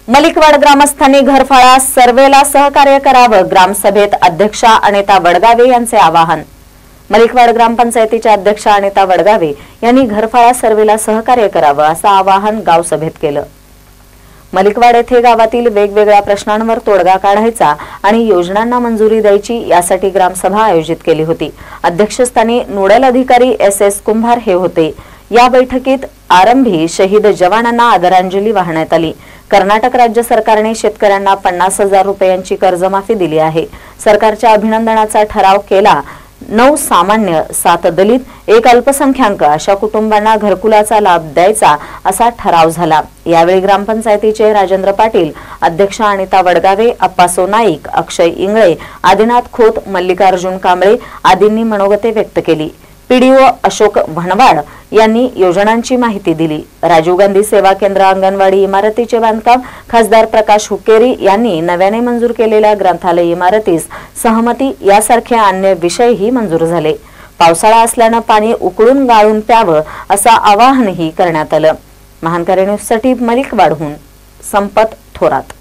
मलिकवाड ग्रामस्थांनी घरफाळा सर्वेला सहकार्य करावं, ग्रामसभेत अध्यक्षा अनिता वडगावे यांचे आवाहन। मलिकवाड ग्रामपंचायतीच्या अध्यक्षा अनिता वडगावे यांनी घरफाळा सर्वेला सहकार्य करावं असं आवाहन गावसभेत केलं। मलिकवाड येथे गावातील वेगवेगळ्या प्रश्नांवर तोडगा काढायचा आणि योजनांना मंजुरी द्यायची यासाठी ग्रामसभा आयोजित केली होती। अध्यक्षस्थानी नोडल अधिकारी एस कुंभार हे होते। या बैठकीत आरंभी शहीद जवानांना आदरांजली वाहण्यात आली। कर्नाटक राज्य सरकारने शेतकऱ्यांना 50,000 रुपयांची कर्जमाफी दिली आहे। सरकारच्या अभिनंदनाचा ठराव केला। 9 सामान्य, 7 दलित, 1 अल्पसंख्याक अशा कुटुंबांना घरकुलाचा लाभ द्यायचा असा ठराव झाला। यावेळी ग्रामपंचायतीचे राजेंद्र पाटील, अध्यक्षा अनिता वडगावे, अप्पासो नाईक, अक्षय इंगळे, आदिनाथ खोत, मल्लिकार्जुन कांबळे आदींनी मनोगते व्यक्त केली। पीडीओ अशोक भणवाड यांनी योजनांची माहिती दिली। राजीव गांधी सेवा केंद्र अंगणवाडी इमारतीचे बांधकाम खासदार प्रकाश हुक्केरी यांनी नव्याने मंजूर केलेल्या ग्रंथालय इमारतीस सहमती यासारखे अन्य विषयही मंजूर झाले। पावसाळा असल्याने पाणी उकळून गाळून प्यावं असं आवाहनही करण्यात आलं। महानकरी न्यूजसाठी मलिकवाडहून संपत थोरात।